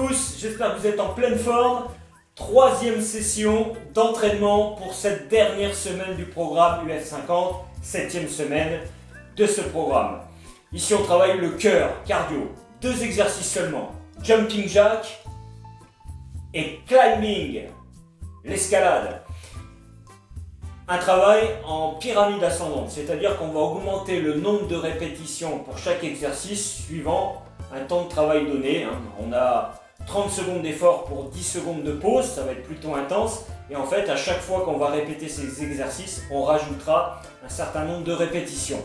tous, j'espère que vous êtes en pleine forme. Troisième session d'entraînement pour cette dernière semaine du programme UF50, septième semaine de ce programme. Ici on travaille le cœur, cardio, 2 exercices seulement, jumping jack et climbing, l'escalade. Un travail en pyramide ascendante, c'est-à-dire qu'on va augmenter le nombre de répétitions pour chaque exercice suivant un temps de travail donné. On a 30 secondes d'effort pour 10 secondes de pause, ça va être plutôt intense. Et en fait, à chaque fois qu'on va répéter ces exercices, on rajoutera un certain nombre de répétitions.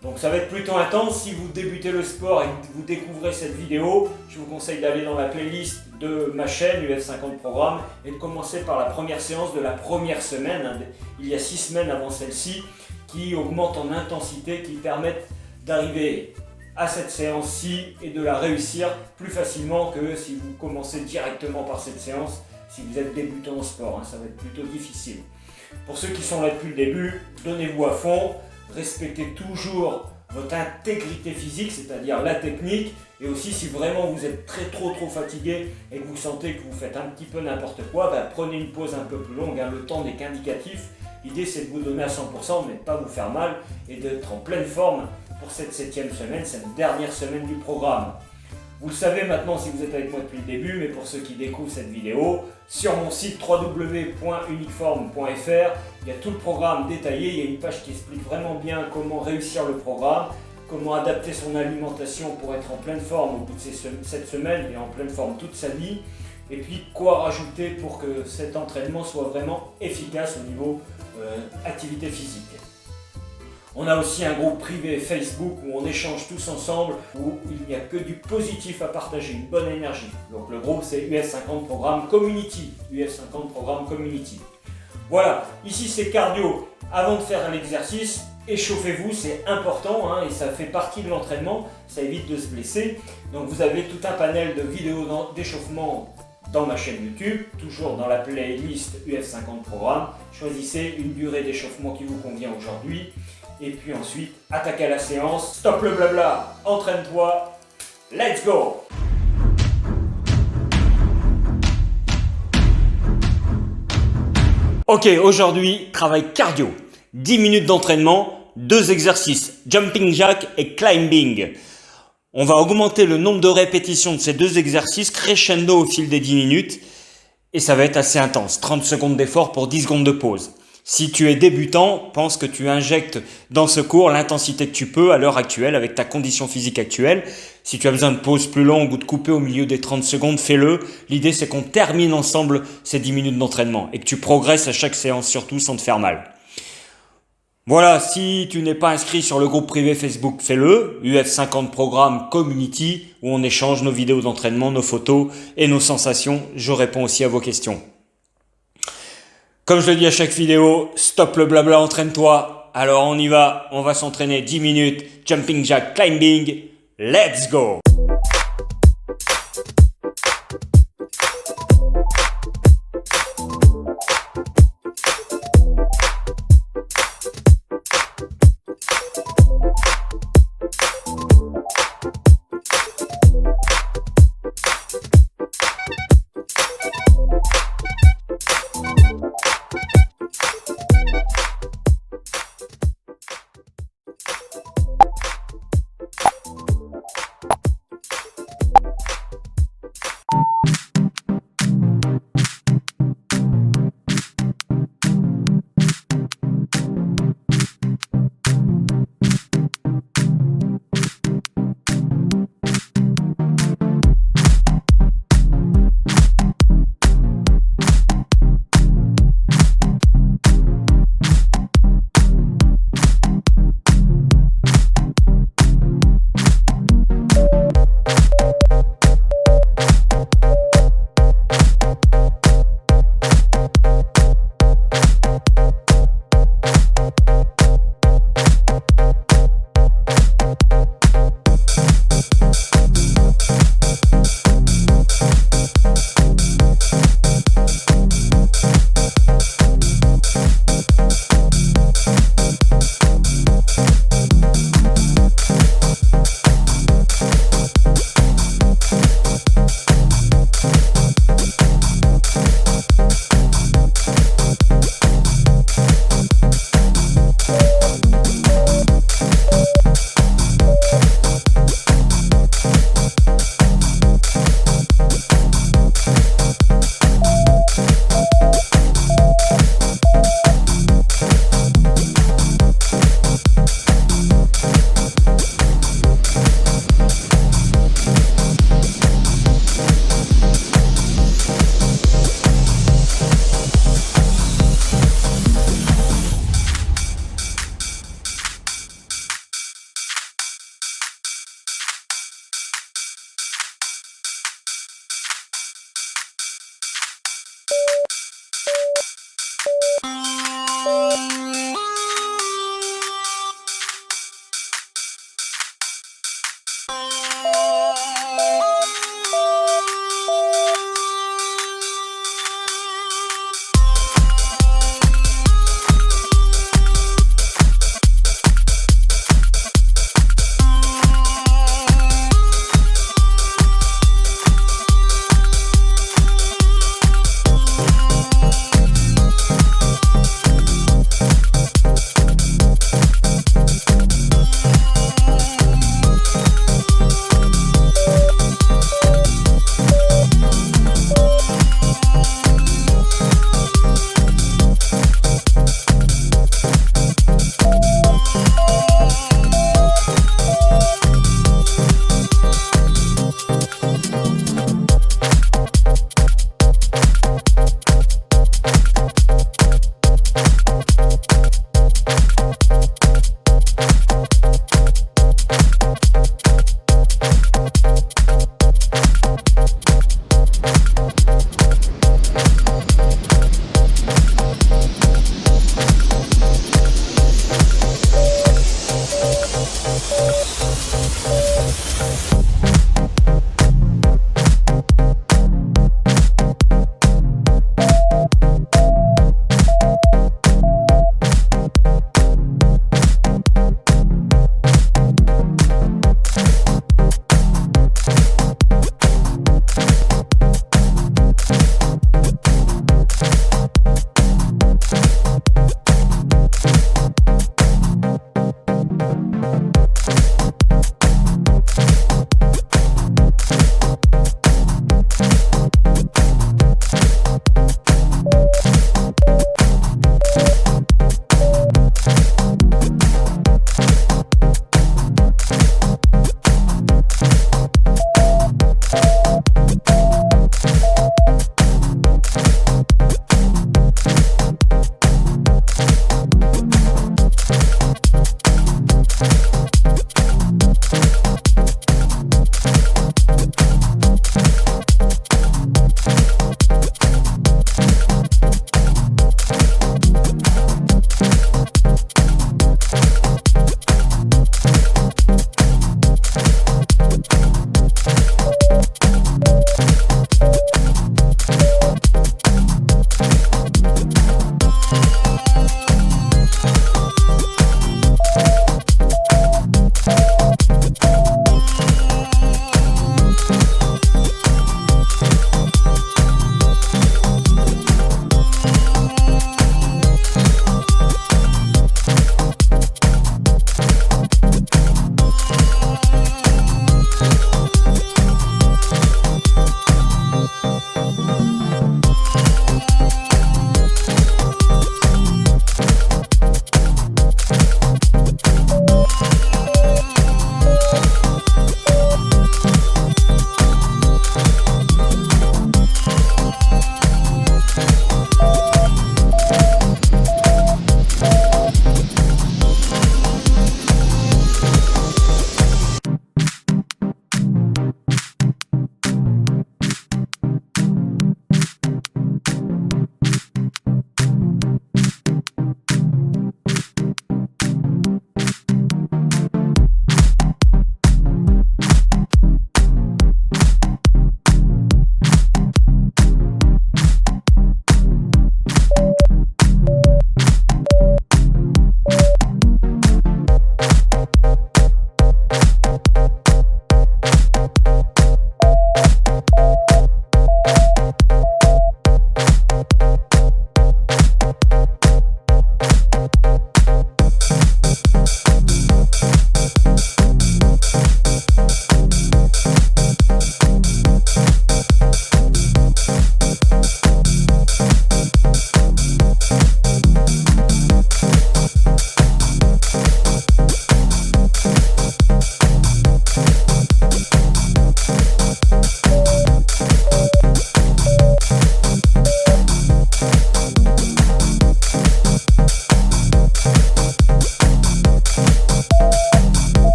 Donc ça va être plutôt intense. Si vous débutez le sport et que vous découvrez cette vidéo, je vous conseille d'aller dans la playlist de ma chaîne UF50 Programme et de commencer par la première séance de la première semaine, il y a 6 semaines avant celle-ci, qui augmente en intensité, qui permettent d'arriver à cette séance-ci et de la réussir plus facilement que si vous commencez directement par cette séance, si vous êtes débutant en sport, ça va être plutôt difficile. Pour ceux qui sont là depuis le début, donnez-vous à fond. Respectez toujours votre intégrité physique, c'est-à-dire la technique, et aussi si vraiment vous êtes trop fatigué et que vous sentez que vous faites un petit peu n'importe quoi, prenez une pause un peu plus longue, le temps n'est qu'indicatif. L'idée c'est de vous donner à 100% mais de ne pas vous faire mal et d'être en pleine forme pour cette 7e semaine, cette dernière semaine du programme. Vous le savez maintenant si vous êtes avec moi depuis le début, mais pour ceux qui découvrent cette vidéo, sur mon site www.uniqueform.fr, il y a tout le programme détaillé, il y a une page qui explique vraiment bien comment réussir le programme, comment adapter son alimentation pour être en pleine forme au bout de cette semaine et en pleine forme toute sa vie, et puis quoi rajouter pour que cet entraînement soit vraiment efficace au niveau activité physique. On a aussi un groupe privé Facebook où on échange tous ensemble, où il n'y a que du positif à partager, une bonne énergie. Donc le groupe c'est UF50 Programme Community. UF50 Programme Community. Voilà, ici c'est cardio. Avant de faire un exercice, échauffez-vous, c'est important et ça fait partie de l'entraînement, ça évite de se blesser. Donc vous avez tout un panel de vidéos d'échauffement dans ma chaîne YouTube, toujours dans la playlist UF50 Programme. Choisissez une durée d'échauffement qui vous convient aujourd'hui. Et puis ensuite, attaquez à la séance, stop le blabla, entraîne-toi, let's go! Ok, aujourd'hui, travail cardio. 10 minutes d'entraînement, 2 exercices, jumping jack et climbing. On va augmenter le nombre de répétitions de ces 2 exercices crescendo au fil des 10 minutes. Et ça va être assez intense, 30 secondes d'effort pour 10 secondes de pause. Si tu es débutant, pense que tu injectes dans ce cours l'intensité que tu peux à l'heure actuelle avec ta condition physique actuelle. Si tu as besoin de pauses plus longues ou de couper au milieu des 30 secondes, fais-le. L'idée c'est qu'on termine ensemble ces 10 minutes d'entraînement et que tu progresses à chaque séance surtout sans te faire mal. Voilà, si tu n'es pas inscrit sur le groupe privé Facebook, fais-le. UF50 Programme Community où on échange nos vidéos d'entraînement, nos photos et nos sensations. Je réponds aussi à vos questions. Comme je le dis à chaque vidéo, stop le blabla, entraîne-toi. Alors on y va, on va s'entraîner 10 minutes, jumping jack, climbing, let's go!